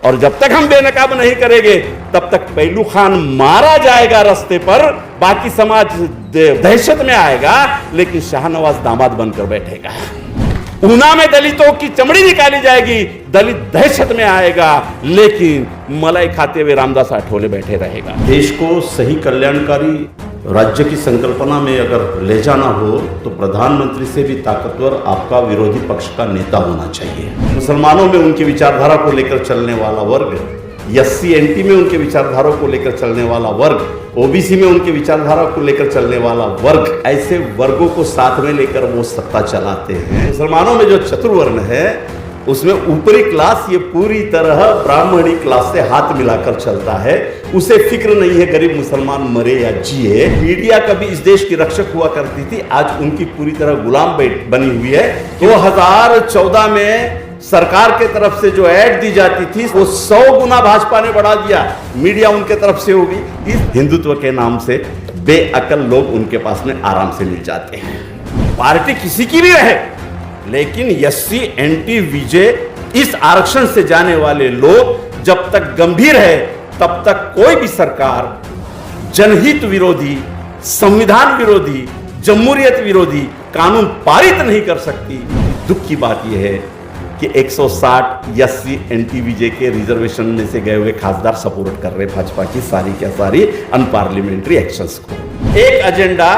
और जब तक हम बेनकाब नहीं करेंगे तब तक पहलू खान मारा जाएगा रास्ते पर, बाकी समाज दहशत में आएगा, लेकिन शाहनवाज दामाद बनकर बैठेगा। ऊना में दलितों की चमड़ी निकाली जाएगी, दलित दहशत में आएगा, लेकिन मलाई खाते हुए रामदास आठवले बैठे रहेगा। देश को सही कल्याणकारी राज्य की संकल्पना में अगर ले जाना हो तो प्रधानमंत्री से भी ताकतवर आपका विरोधी पक्ष का नेता होना चाहिए। मुसलमानों में उनकी विचारधारा को लेकर चलने वाला वर्ग, SC NT में उनके विचारधारा को लेकर चलने वाला वर्ग, OBC में उनके विचारधारा को लेकर चलने वाला वर्ग, ऐसे वर्गों को साथ में लेकर वो सत्ता चलाते हैं। मुसलमानों में जो चतुर्वर्ण है उसमें ऊपरी क्लास ये पूरी तरह ब्राह्मणी क्लास से हाथ मिलाकर चलता है। उसे फिक्र नहीं है गरीब मुसलमान मरे या जिए। मीडिया कभी इस देश की रक्षक हुआ करती थी, आज उनकी पूरी तरह गुलाम बनी हुई है। 2014 में सरकार के तरफ से जो ऐड दी जाती थी वो 100 गुना भाजपा ने बढ़ा दिया, मीडिया उनके तरफ से होगी। इस हिंदुत्व के नाम से बेअकल लोग उनके पास में आराम से मिल जाते हैं। पार्टी किसी की भी रहे, लेकिन SC NT विजय इस आरक्षण से जाने वाले लोग जब तक गंभीर है तब तक कोई भी सरकार जनहित विरोधी, संविधान विरोधी, जमहूरियत विरोधी कानून पारित नहीं कर सकती। दुख की बात यह है कि 160 SC NT विजय के रिजर्वेशन में से गए हुए खासदार सपोर्ट कर रहे भाजपा की सारी क्या सारी अनपार्लियामेंट्री एक्शंस को। एक एजेंडा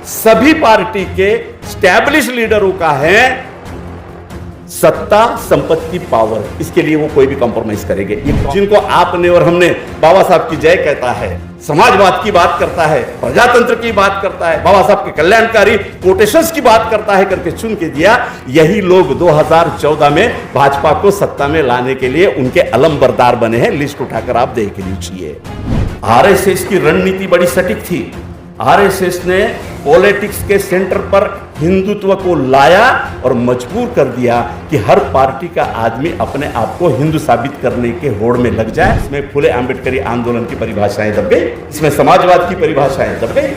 सभी पार्टी के स्टैब्लिश लीडरों का है, सत्ता, संपत्ति, पावर। इसके लिए वो कोई भी कॉम्प्रोमाइज करेंगे। जिनको आपने और हमने बाबा साहब की जय कहता है, समाजवाद की बात करता है, प्रजातंत्र की बात करता है, बाबा साहब के कल्याणकारी कोटेशंस की बात करता है करके चुन के दिया, यही लोग 2014 में भाजपा को सत्ता में लाने के लिए उनके अलंबरदार बने हैं। लिस्ट उठाकर आप देख लीजिए। RSS की रणनीति बड़ी सटीक थी। RSS ने पॉलिटिक्स के सेंटर पर हिंदुत्व को लाया और मजबूर कर दिया कि हर पार्टी का आदमी अपने आप को हिंदू साबित करने के होड़ में लग जाए। इसमें फुले आंबेडकरी आंदोलन की परिभाषाएं दब गई, इसमें समाजवाद की परिभाषाएं दब गई,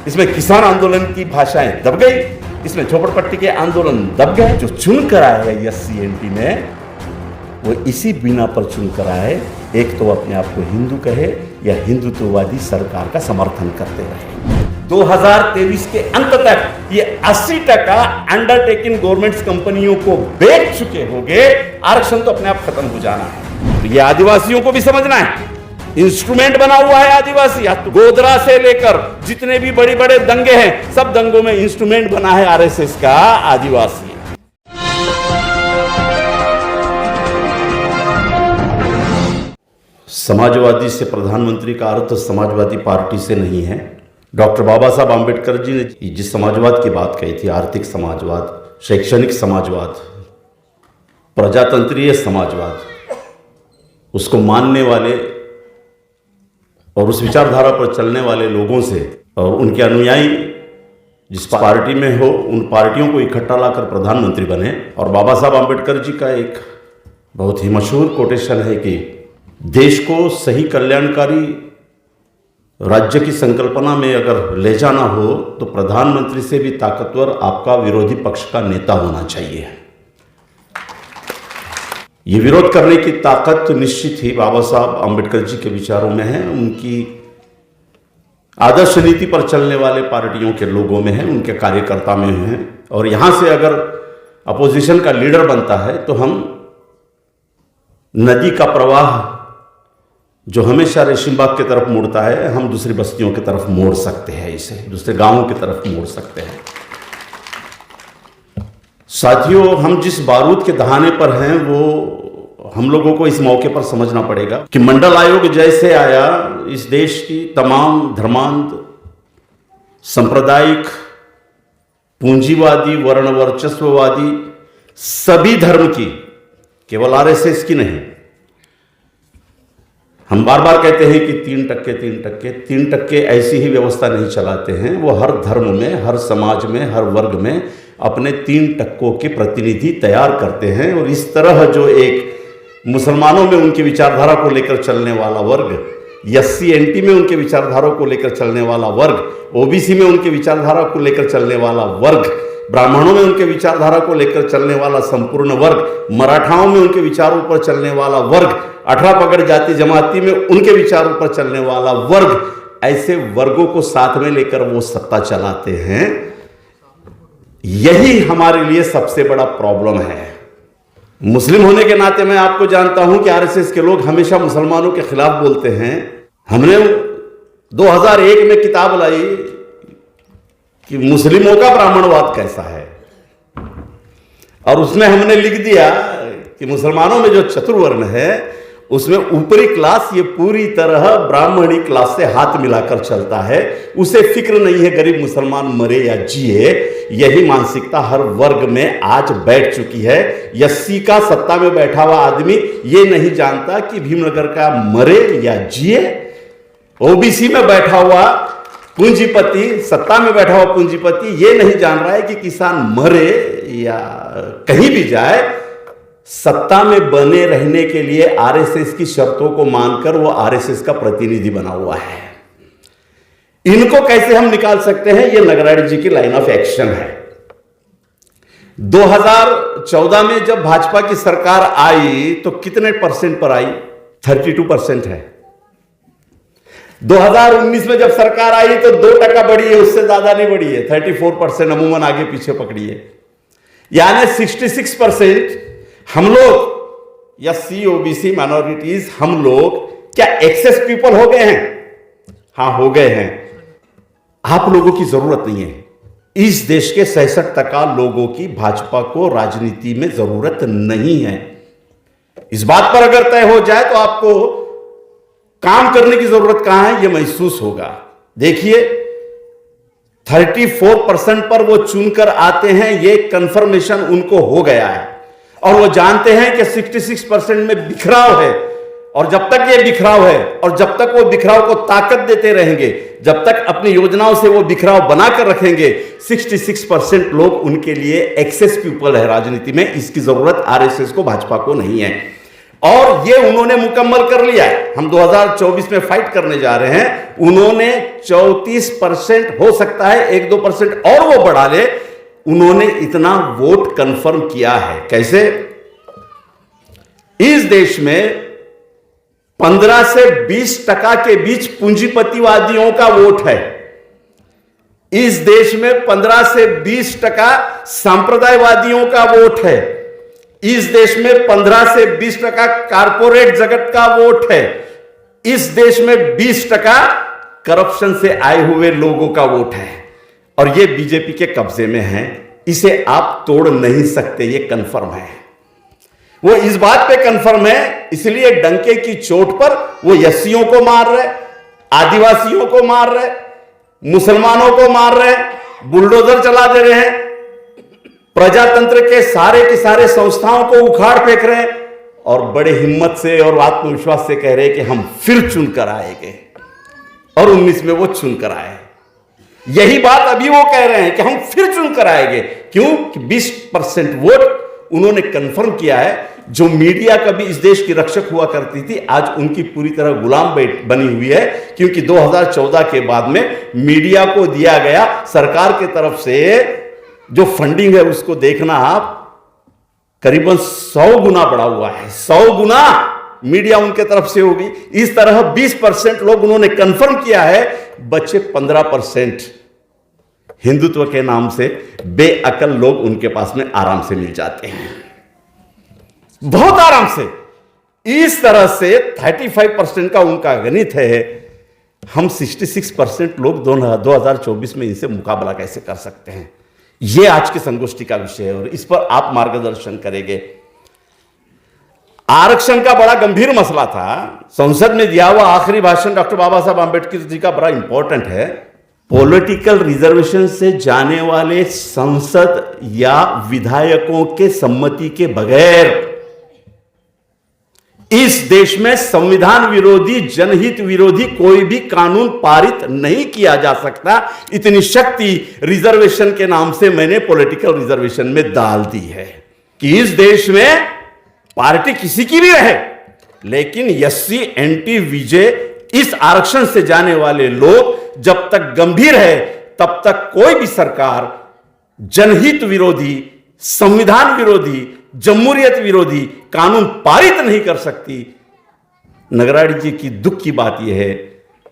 इसमें किसान आंदोलन की भाषाएं दब गई, इसमें झोपड़पट्टी के आंदोलन दब गए। जो चुन कर आया SC NT में वो इसी बिना पर चुन कर आए, एक तो अपने आप को हिंदू कहे या हिंदुत्ववादी सरकार का समर्थन करते रहे। 2023 के अंत तक ये 80% अंडरटेकिंग गवर्नमेंट्स कंपनियों को बेच चुके होंगे। आरक्षण तो अपने आप खत्म हो जाना है। तो ये आदिवासियों को भी समझना है, इंस्ट्रूमेंट बना हुआ है आदिवासी। तो गोधरा से लेकर जितने भी बड़े बड़े दंगे हैं, सब दंगों में इंस्ट्रूमेंट बना है RSS का आदिवासी। समाजवादी से प्रधानमंत्री का अर्थ समाजवादी पार्टी से नहीं है। डॉक्टर बाबा साहब आम्बेडकर जी ने जिस समाजवाद की बात कही थी, आर्थिक समाजवाद, शैक्षणिक समाजवाद, प्रजातंत्रीय समाजवाद, उसको मानने वाले और उस विचारधारा पर चलने वाले लोगों से और उनके अनुयायी जिस पार्टी में हो, उन पार्टियों को इकट्ठा लाकर प्रधानमंत्री बने। और बाबा साहब आम्बेडकर जी का एक बहुत ही मशहूर कोटेशन है कि देश को सही कल्याणकारी राज्य की संकल्पना में अगर ले जाना हो तो प्रधानमंत्री से भी ताकतवर आपका विरोधी पक्ष का नेता होना चाहिए। ये विरोध करने की ताकत तो निश्चित ही बाबा साहब आम्बेडकर जी के विचारों में है, उनकी आदर्श नीति पर चलने वाले पार्टियों के लोगों में है, उनके कार्यकर्ता में है। और यहां से अगर अपोजिशन का लीडर बनता है तो हम नदी का प्रवाह जो हमेशा रेशिमबाग की तरफ मुड़ता है, हम दूसरी बस्तियों की तरफ मोड़ सकते हैं, इसे दूसरे गांवों की तरफ मोड़ सकते हैं। साथियों, हम जिस बारूद के दहाने पर हैं वो हम लोगों को इस मौके पर समझना पड़ेगा कि मंडल आयोग जैसे आया, इस देश की तमाम धर्मांध, सांप्रदायिक, पूंजीवादी, वर्ण वर्चस्ववादी सभी धर्म की, केवल RSS की नहीं। हम बार बार कहते हैं कि 3% ऐसी ही व्यवस्था नहीं चलाते हैं। वो हर धर्म में, हर समाज में, हर वर्ग में अपने 3% के प्रतिनिधि तैयार करते हैं। और इस तरह जो एक मुसलमानों में उनकी विचारधारा को लेकर चलने वाला वर्ग, SC NT में उनके विचारधारा को लेकर चलने वाला वर्ग, OBC में उनके विचारधारा को लेकर चलने वाला वर्ग, ब्राह्मणों में उनके विचारधारा को लेकर चलने वाला संपूर्ण वर्ग, मराठाओं में उनके विचारों पर चलने वाला वर्ग, 18 पगड़ जाति जमाती में उनके विचारों पर चलने वाला वर्ग, ऐसे वर्गों को साथ में लेकर वो सत्ता चलाते हैं। यही हमारे लिए सबसे बड़ा प्रॉब्लम है। मुस्लिम होने के नाते मैं आपको जानता हूं कि आरएसएस के लोग हमेशा मुसलमानों के खिलाफ बोलते हैं। हमने 2001 में किताब लाई कि मुस्लिमों का ब्राह्मणवाद कैसा है, और उसमें हमने लिख दिया कि मुसलमानों में जो चतुर्वर्ण है उसमें ऊपरी क्लास ये पूरी तरह ब्राह्मणी क्लास से हाथ मिलाकर चलता है, उसे फिक्र नहीं है गरीब मुसलमान मरे या जिए। यही मानसिकता हर वर्ग में आज बैठ चुकी है। 80 का सत्ता में बैठा हुआ आदमी ये नहीं जानता कि भीमनगर का मरे या जिए। ओबीसी में बैठा हुआ पूंजीपति, सत्ता में बैठा हुआ पूंजीपति ये नहीं जान रहा है कि किसान मरे या कहीं भी जाए, सत्ता में बने रहने के लिए आरएसएस की शर्तों को मानकर वो आरएसएस का प्रतिनिधि बना हुआ है। इनको कैसे हम निकाल सकते हैं? ये नगराणी जी की लाइन ऑफ एक्शन है। 2014 में जब भाजपा की सरकार आई तो कितने परसेंट पर आई? 32% है। 2019 में जब सरकार आई तो 2% बढ़ी है, उससे ज्यादा नहीं बढ़ी है। 34% अमूमन आगे पीछे पकड़ी है, यानी 66% हम लोग या सी ओबीसी माइनॉरिटीज, हम लोग क्या एक्सेस पीपल हो गए हैं? हां, हो गए हैं। आप लोगों की जरूरत नहीं है। इस देश के 66% लोगों की भाजपा को राजनीति में जरूरत नहीं है। इस बात पर अगर तय हो जाए तो आपको काम करने की जरूरत कहां है यह महसूस होगा। देखिए 34% पर वो चुनकर आते हैं, ये कंफर्मेशन उनको हो गया है, और वो जानते हैं कि 66% में बिखराव है, और जब तक ये बिखराव है और जब तक वो बिखराव को ताकत देते रहेंगे, जब तक अपनी योजनाओं से वो बिखराव बनाकर रखेंगे, 66% लोग उनके लिए एक्सेस पीपल है राजनीति में। इसकी जरूरत आरएसएस को, भाजपा को नहीं है, और ये उन्होंने मुकम्मल कर लिया है। हम 2024 में फाइट करने जा रहे हैं। उन्होंने 34%, हो सकता है 1-2% और वो बढ़ा ले, उन्होंने इतना वोट कंफर्म किया है। कैसे? इस देश में 15 से 20% के बीच पूंजीपतिवादियों का वोट है। इस देश में 15 से 20% सांप्रदायवादियों का वोट है। इस देश में 15 से 20% कारपोरेट जगत का वोट है। इस देश में 20% करप्शन से आए हुए लोगों का वोट है, और ये बीजेपी के कब्जे में है। इसे आप तोड़ नहीं सकते, ये कंफर्म है। वो इस बात पे कंफर्म है, इसलिए डंके की चोट पर वो यस्सियों को मार रहे, आदिवासियों को मार रहे, मुसलमानों को मार रहे, बुलडोजर चला दे रहे हैं, प्रजातंत्र के सारे संस्थाओं को उखाड़ फेंक रहे हैं, और बड़े हिम्मत से और आत्मविश्वास से कह रहे हैं कि हम फिर चुनकर आएंगे। और 19 में वो चुनकर आए। यही बात अभी वो कह रहे हैं कि हम फिर चुनकर आएंगे। क्यों? कि 20% वोट उन्होंने कंफर्म किया है। जो मीडिया कभी इस देश की रक्षक हुआ करती थी, आज उनकी पूरी तरह गुलाम बनी हुई है, क्योंकि 2014 के बाद में मीडिया को दिया गया सरकार की तरफ से जो फंडिंग है, उसको देखना आप, करीबन 100 गुना बढ़ा हुआ है। 100 गुना मीडिया उनके तरफ से होगी। इस तरह 20% लोग उन्होंने कंफर्म किया है, बचे 15% हिंदुत्व के नाम से बेअकल लोग उनके पास में आराम से मिल जाते हैं, बहुत आराम से। इस तरह से 35% का उनका गणित है। हम 66% लोग 2024 में इनसे मुकाबला कैसे कर सकते हैं, यह आज की संगोष्ठी का विषय है, और इस पर आप मार्गदर्शन करेंगे। आरक्षण का बड़ा गंभीर मसला था। संसद में दिया हुआ आखिरी भाषण डॉक्टर बाबा साहब आंबेडकर जी का बड़ा इंपॉर्टेंट है। पॉलिटिकल रिजर्वेशन से जाने वाले संसद या विधायकों के सम्मति के बगैर इस देश में संविधान विरोधी, जनहित विरोधी कोई भी कानून पारित नहीं किया जा सकता। इतनी शक्ति रिजर्वेशन के नाम से मैंने पॉलिटिकल रिजर्वेशन में डाल दी है कि इस देश में पार्टी किसी की भी रहे, लेकिन एससी एंटी विजय, इस आरक्षण से जाने वाले लोग जब तक गंभीर है तब तक कोई भी सरकार जनहित विरोधी, संविधान विरोधी, जमहूरियत विरोधी कानून पारित नहीं कर सकती। नगराड़ी जी की दुख की बात यह है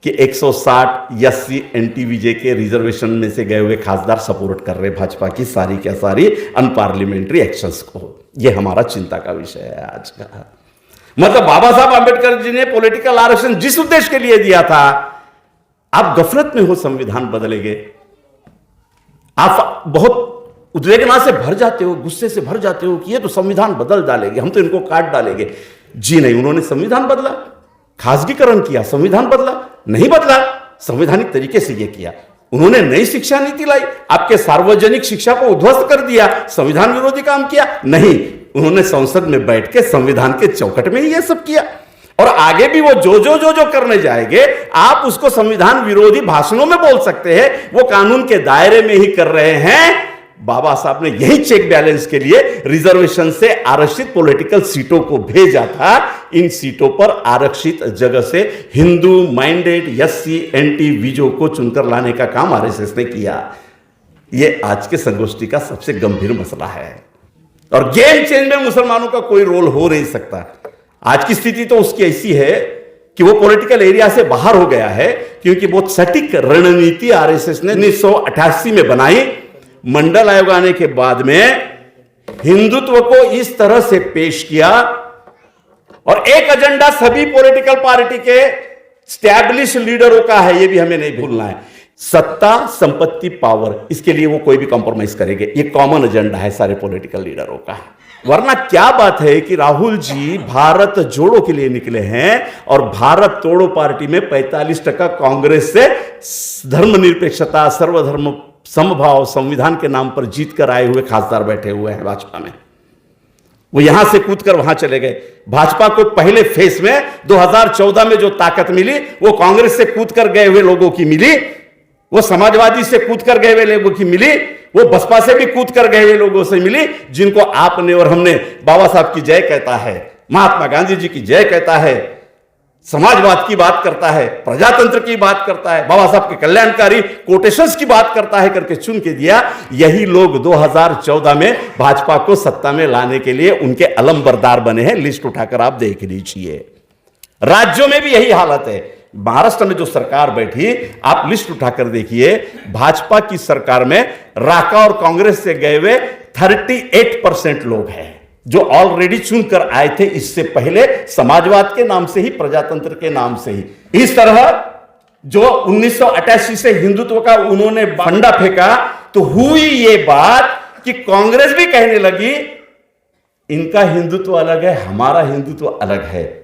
कि 160 एससी एनटीवीजे के रिजर्वेशन में से गए हुए खासदार सपोर्ट कर रहे भाजपा की सारी क्या सारी अनपार्लियामेंट्री एक्शंस को। यह हमारा चिंता का विषय है आज का। मतलब बाबा साहब आंबेडकर जी ने पॉलिटिकल आरक्षण जिस उद्देश्य के लिए दिया था, आप गफलत में हो, संविधान बदलेंगे, आप बहुत उद्वेगना से भर जाते हो, गुस्से से भर जाते हो कि ये तो संविधान बदल डालेंगे, हम तो इनको काट डालेंगे। जी नहीं, उन्होंने संविधान बदला, खासगीकरण किया, संविधान बदला नहीं, बदला संवैधानिक तरीके से ये किया। उन्होंने नई शिक्षा नीति लाई, आपके सार्वजनिक शिक्षा को उध्वस्त कर दिया, संविधान विरोधी काम किया नहीं, उन्होंने संसद में बैठ के संविधान के चौखट में ही यह सब किया। और आगे भी वो जो करने जाएंगे, आप उसको संविधान विरोधी भाषणों में बोल सकते हैं, वो कानून के दायरे में ही कर रहे हैं। बाबा साहब ने यही चेक बैलेंस के लिए रिजर्वेशन से आरक्षित पॉलिटिकल सीटों को भेजा था। इन सीटों पर आरक्षित जगह से हिंदू माइंडेड एससी एनटी विजो को चुनकर लाने का काम आरएसएस ने किया। यह आज के संगोष्ठी का सबसे गंभीर मसला है और गेम चेंज में मुसलमानों का कोई रोल हो नहीं सकता। आज की स्थिति तो उसकी ऐसी है कि वो पॉलिटिकल एरिया से बाहर हो गया है, क्योंकि बहुत सटीक रणनीति आरएसएस ने 1988 में बनाई। मंडल आयोग आने के बाद में हिंदुत्व को इस तरह से पेश किया और एक एजेंडा सभी पॉलिटिकल पार्टी के स्टैब्लिश लीडरों का है, यह भी हमें नहीं भूलना है। सत्ता, संपत्ति, पावर, इसके लिए वो कोई भी कॉम्प्रोमाइज करेंगे, ये कॉमन एजेंडा है सारे पॉलिटिकल लीडरों का। वरना क्या बात है कि राहुल जी भारत जोड़ो के लिए निकले हैं और भारत तोड़ो पार्टी में 45% कांग्रेस से धर्मनिरपेक्षता, सर्वधर्म समभाव, संविधान के नाम पर जीत कर आए हुए खासदार बैठे हुए हैं भाजपा में। वो यहां से कूदकर वहां चले गए। भाजपा को पहले फेस में 2014 में जो ताकत मिली वो कांग्रेस से कूदकर गए हुए लोगों की मिली, वो समाजवादी से कूदकर गए हुए लोगों की मिली, वो बसपा से भी कूदकर गए हुए लोगों से मिली, जिनको आपने और हमने बाबा साहब की जय कहता है, महात्मा गांधी जी की जय कहता है, समाजवाद की बात करता है, प्रजातंत्र की बात करता है, बाबा साहब के कल्याणकारी कोटेशंस की बात करता है करके चुन के दिया। यही लोग 2014 में भाजपा को सत्ता में लाने के लिए उनके अलंबरदार बने हैं। लिस्ट उठाकर आप देख लीजिए। राज्यों में भी यही हालत है। महाराष्ट्र में जो सरकार बैठी, आप लिस्ट उठाकर देखिए, भाजपा की सरकार में राका और कांग्रेस से गए हुए 38% लोग हैं जो ऑलरेडी चुनकर आए थे इससे पहले, समाजवाद के नाम से ही, प्रजातंत्र के नाम से ही। इस तरह जो 1988 से हिंदुत्व का उन्होंने फंडा फेंका, तो हुई ये बात कि कांग्रेस भी कहने लगी इनका हिंदुत्व अलग है, हमारा हिंदुत्व अलग है।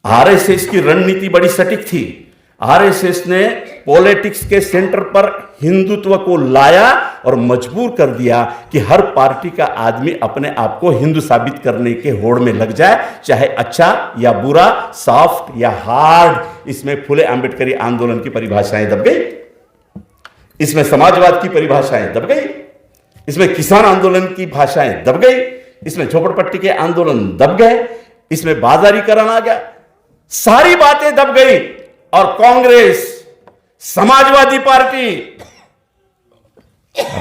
आरएसएस की रणनीति बड़ी सटीक थी। आरएसएस ने पॉलिटिक्स के सेंटर पर हिंदुत्व को लाया और मजबूर कर दिया कि हर पार्टी का आदमी अपने आप को हिंदू साबित करने के होड़ में लग जाए, चाहे अच्छा या बुरा, सॉफ्ट या हार्ड। इसमें फुले आंबेडकरी आंदोलन की परिभाषाएं दब गई, इसमें समाजवाद की परिभाषाएं दब गई, इसमें किसान आंदोलन की भाषाएं दब गई, इसमें झोपड़पट्टी के आंदोलन दब गए, इसमें बाजारीकरण आ गया, सारी बातें दब गई। और कांग्रेस, समाजवादी पार्टी,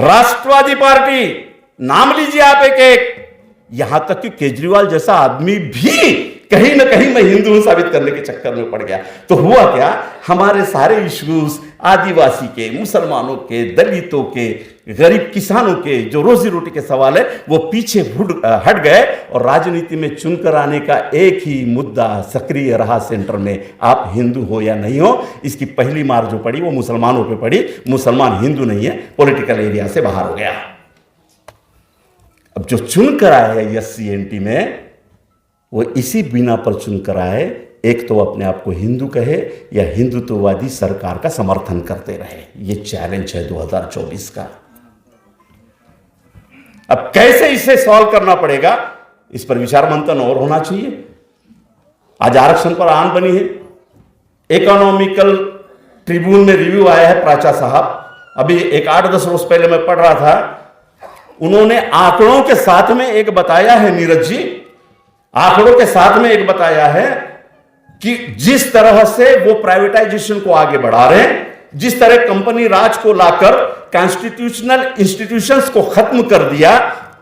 राष्ट्रवादी पार्टी, नाम लीजिए आप एक एक, यहां तक कि केजरीवाल जैसा आदमी भी कहीं ना कहीं मैं हिंदू हूं साबित करने के चक्कर में पड़ गया। तो हुआ क्या, हमारे सारे इश्यूज आदिवासी के, मुसलमानों के, दलितों के, गरीब किसानों के जो रोजी रोटी के सवाल है वो पीछे हट गए और राजनीति में चुनकर आने का एक ही मुद्दा सक्रिय रहा सेंटर में। आप हिंदू हो या नहीं हो, इसकी पहली मार जो पड़ी वो मुसलमानों पे पड़ी। मुसलमान हिंदू नहीं है, पॉलिटिकल एरिया से बाहर हो गया। अब जो चुनकर आए हैं एससी एनटी में, वो इसी बिना पर चुनकर आए, एक तो अपने आप को हिंदू कहे या हिंदुत्ववादी सरकार का समर्थन करते रहे। ये चैलेंज है 2024 का। अब कैसे इसे सॉल्व करना पड़ेगा, इस पर विचार मंथन और होना चाहिए। आज आरक्षण पर आन बनी है। इकोनॉमिकल ट्रिब्यून में रिव्यू आया है, प्राचा साहब, अभी एक 8-10 रोज पहले मैं पढ़ रहा था, उन्होंने आंकड़ों के साथ में एक बताया है, नीरज जी, आंकड़ों के साथ में एक बताया है कि जिस तरह से वो प्राइवेटाइजेशन को आगे बढ़ा रहे हैं, जिस तरह कंपनी राज को लाकर कॉन्स्टिट्यूशनल इंस्टीट्यूशंस को खत्म कर दिया,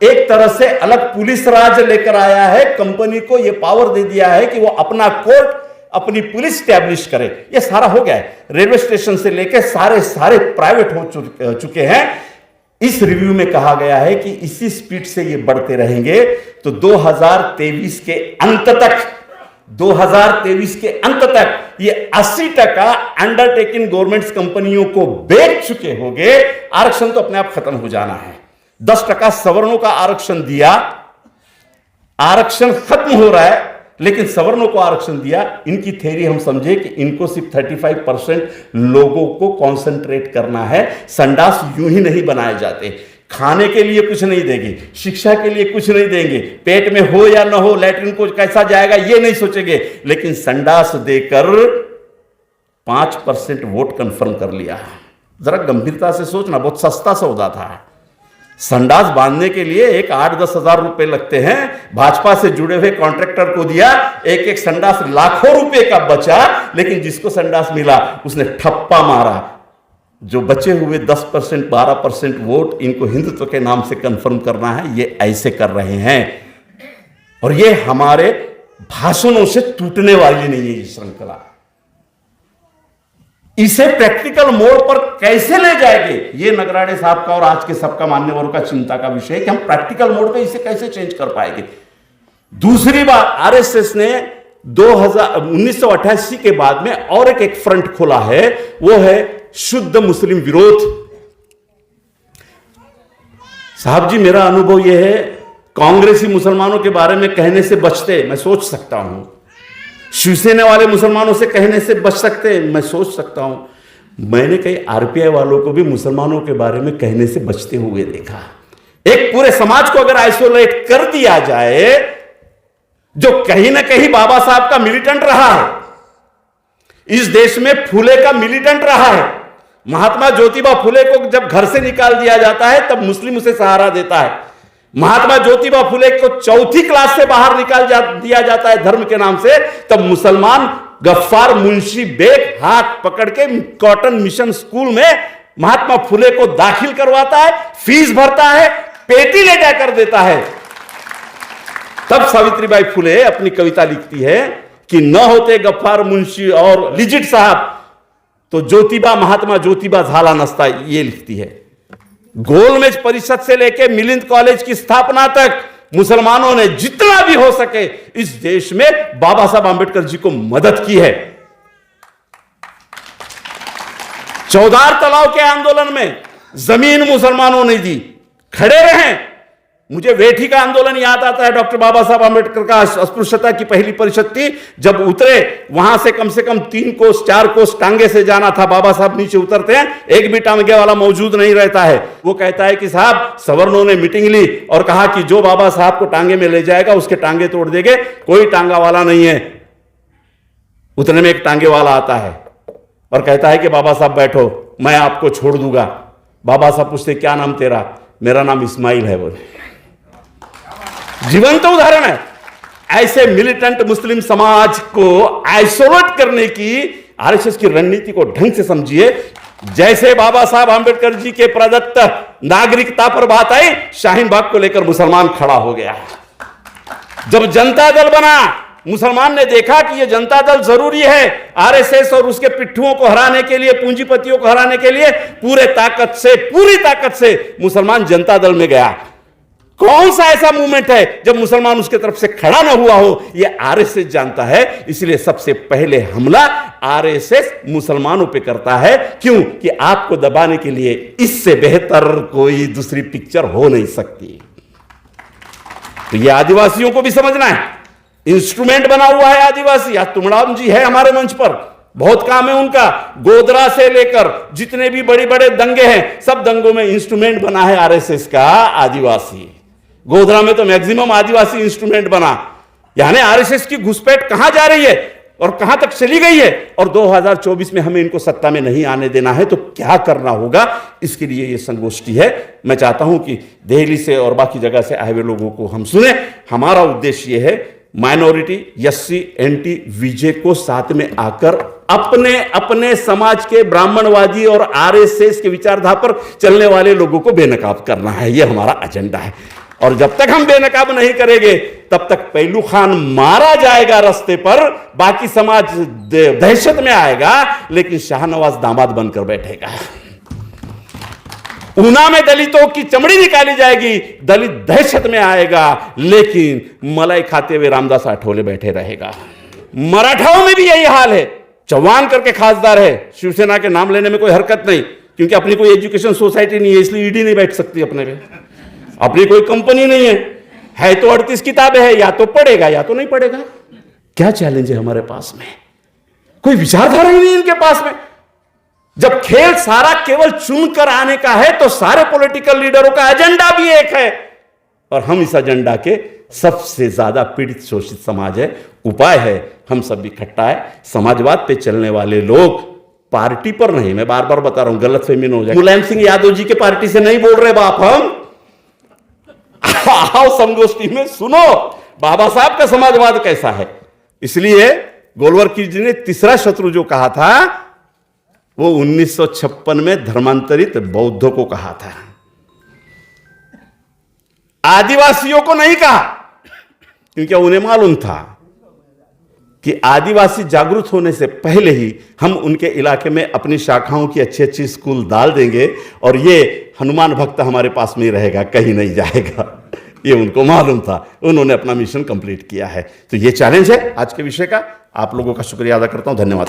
एक तरह से अलग पुलिस राज लेकर आया है, कंपनी को यह पावर दे दिया है कि वो अपना कोर्ट, अपनी पुलिस स्टैब्लिश करे। ये सारा हो गया है। रेलवे स्टेशन से लेकर सारे प्राइवेट हो चुके हैं। इस रिव्यू में कहा गया है कि इसी स्पीड से ये बढ़ते रहेंगे तो 2023 के अंत तक ये 80% अंडरटेकिंग गवर्नमेंट कंपनियों को बेच चुके होंगे। आरक्षण तो अपने आप खत्म हो जाना है। 10% सवर्णों का आरक्षण दिया, आरक्षण खत्म हो रहा है, लेकिन सवर्णों को आरक्षण दिया। इनकी थ्योरी हम समझे कि इनको सिर्फ 35% लोगों को कॉन्सेंट्रेट करना है। संडास यूं ही नहीं बनाए जाते। खाने के लिए कुछ नहीं देंगे, शिक्षा के लिए कुछ नहीं देंगे, पेट में हो या ना हो, लैट्रिन को कैसा जाएगा ये नहीं सोचेंगे, लेकिन संडास देकर 5% वोट कंफर्म कर लिया। जरा गंभीरता से सोचना, बहुत सस्ता सौदा था। संडास बांधने के लिए 8-10 हजार रुपए लगते हैं। भाजपा से जुड़े हुए कॉन्ट्रैक्टर को दिया, एक संडास लाखों रुपए का बचा, लेकिन जिसको संडास मिला उसने ठप्पा मारा। जो बचे हुए 10%, 12% वोट, इनको हिंदुत्व के नाम से कंफर्म करना है, ये ऐसे कर रहे हैं। और ये हमारे भाषणों से टूटने वाली नहीं है ये श्रृंखला। इसे प्रैक्टिकल मोड पर कैसे ले जाएंगे, ये नगराड़े साहब का और आज के सबका मान्यवरों का चिंता का विषय है कि हम प्रैक्टिकल मोड पे इसे कैसे चेंज कर पाएंगे। दूसरी बात, आरएसएस ने 1988 के बाद में और एक फ्रंट खोला है, वो है शुद्ध मुस्लिम विरोध। साहब जी, मेरा अनुभव यह है, कांग्रेसी मुसलमानों के बारे में कहने से बचते, मैं सोच सकता हूं। शिवसेना वाले मुसलमानों से कहने से बच सकते, मैं सोच सकता हूं। मैंने कई आरपीआई वालों को भी मुसलमानों के बारे में कहने से बचते हुए देखा। एक पूरे समाज को अगर आइसोलेट कर दिया जाए, जो कहीं ना कहीं बाबा साहब का मिलिटेंट रहा है, इस देश में फुले का मिलिटेंट रहा है। महात्मा ज्योतिबा फुले को जब घर से निकाल दिया जाता है तब मुस्लिम उसे सहारा देता है। महात्मा ज्योतिबा फुले को 4th क्लास से बाहर निकाल दिया जाता है धर्म के नाम से, तब मुसलमान गफ्फार मुंशी बेग हाथ पकड़ के कॉटन मिशन स्कूल में महात्मा फुले को दाखिल करवाता है, फीस भरता है, पेटी ले जाकर देता है। तब सावित्रीबाई फुले अपनी कविता लिखती है कि न होते गफ्फार मुंशी और लिजिट साहब तो ज्योतिबा, महात्मा ज्योतिबा झाला नसता, ये लिखती है। गोलमेज परिषद से लेकर मिलिंद कॉलेज की स्थापना तक मुसलमानों ने जितना भी हो सके इस देश में बाबा साहब आंबेडकर जी को मदद की है। चौधार तलाव के आंदोलन में जमीन मुसलमानों ने दी, खड़े रहे। मुझे वेठी का आंदोलन याद आता है, डॉक्टर बाबा साहब आंबेडकर का अस्पृश्यता की पहली परिषद थी। जब उतरे वहां से कम 3 कोस 4 कोस टांगे से जाना था। बाबा साहब नीचे उतरते हैं, एक भी टांगे वाला मौजूद नहीं रहता है। वो कहता है कि साहब, सवर्णों ने मीटिंग ली और कहा कि जो बाबा साहब को टांगे में ले जाएगा उसके टांगे तोड़ देंगे, कोई टांगा वाला नहीं है। उतने में एक टांगे वाला आता है और कहता है कि बाबा साहब बैठो, मैं आपको छोड़ दूंगा। बाबा साहब पूछते क्या नाम तेरा? मेरा नाम इस्माइल है। बोले, जीवंत उदाहरण है। ऐसे मिलिटेंट मुस्लिम समाज को आइसोलेट करने की आरएसएस की रणनीति को ढंग से समझिए। जैसे बाबा साहब आंबेडकर जी के प्रदत्त नागरिकता पर बात आई, शाहीन बाग को लेकर मुसलमान खड़ा हो गया। जब जनता दल बना, मुसलमान ने देखा कि यह जनता दल जरूरी है। आरएसएस और उसके पिट्ठुओं को हराने के लिए, पूंजीपतियों को हराने के लिए पूरी ताकत से मुसलमान जनता दल में गया। कौन सा ऐसा मूवमेंट है जब मुसलमान उसके तरफ से खड़ा ना हुआ हो? यह आरएसएस जानता है। इसलिए सबसे पहले हमला आरएसएस मुसलमानों पे करता है। क्यों? कि आपको दबाने के लिए इससे बेहतर कोई दूसरी पिक्चर हो नहीं सकती। तो यह आदिवासियों को भी समझना है। इंस्ट्रूमेंट बना हुआ है आदिवासी। आज तुमड़ाम जी है हमारे मंच पर, बहुत काम है उनका। गोदरा से लेकर जितने भी बड़े बड़े दंगे हैं, सब दंगों में इंस्ट्रूमेंट बना है आरएसएस का आदिवासी। गोधरा में तो मैक्सिमम आदिवासी इंस्ट्रूमेंट बना। यानी आरएसएस की घुसपैठ कहां जा रही है और कहां तक चली गई है। और 2024 में हमें इनको सत्ता में नहीं आने देना है, तो क्या करना होगा, इसके लिए यह संगोष्ठी है। मैं चाहता हूं कि दिल्ली से और बाकी जगह से आए हुए लोगों को हम सुने। हमारा उद्देश्य यह है, माइनॉरिटी, एससी, एनटी, विजय को साथ में आकर अपने अपने समाज के ब्राह्मणवादी और आरएसएस के विचारधारा पर चलने वाले लोगों को बेनकाब करना है। यह हमारा एजेंडा है। और जब तक हम बेनकाब नहीं करेंगे तब तक पहलू खान मारा जाएगा रास्ते पर, बाकी समाज दहशत में आएगा, लेकिन शाहनवाज दामाद बनकर बैठेगा। ऊना में दलितों की चमड़ी निकाली जाएगी, दलित दहशत में आएगा, लेकिन मलाई खाते हुए रामदास आठवले बैठे रहेगा। मराठाओं में भी यही हाल है। चौहान करके खासदार है, शिवसेना के नाम लेने में कोई हरकत नहीं, क्योंकि अपनी कोई एजुकेशन सोसाइटी नहीं है, इसलिए ईडी नहीं बैठ सकती अपने पे। अपनी कोई कंपनी नहीं है तो 38 किताबें है, या तो पढ़ेगा या तो नहीं पढ़ेगा। क्या चैलेंज है हमारे पास में? कोई विचारधारा ही नहीं इनके पास में। जब खेल सारा केवल चुनकर आने का है तो सारे पॉलिटिकल लीडरों का एजेंडा भी एक है, और हम इस एजेंडा के सबसे ज्यादा पीड़ित शोषित समाज है। उपाय है हम सब इकट्ठा है। समाजवाद पे चलने वाले लोग पार्टी पर नहीं, मैं बार बार बता रहा हूं, गलतफहमी न हो जाए। मुलायम सिंह यादव जी के पार्टी से नहीं बोल रहे बाप, हम आओ संगोष्ठी में सुनो बाबा साहब का समाजवाद कैसा है। इसलिए गोलवरकर जी ने तीसरा शत्रु जो कहा था वो 1956 में धर्मांतरित बौद्धों को कहा था, आदिवासियों को नहीं कहा, क्योंकि उन्हें मालूम था कि आदिवासी जागरूक होने से पहले ही हम उनके इलाके में अपनी शाखाओं की अच्छी अच्छी स्कूल डाल देंगे और ये हनुमान भक्त हमारे पास में ही रहेगा, कहीं नहीं जाएगा। ये उनको मालूम था, उन्होंने अपना मिशन कंप्लीट किया है। तो ये चैलेंज है आज के विषय का। आप लोगों का शुक्रिया अदा करता हूं। धन्यवाद।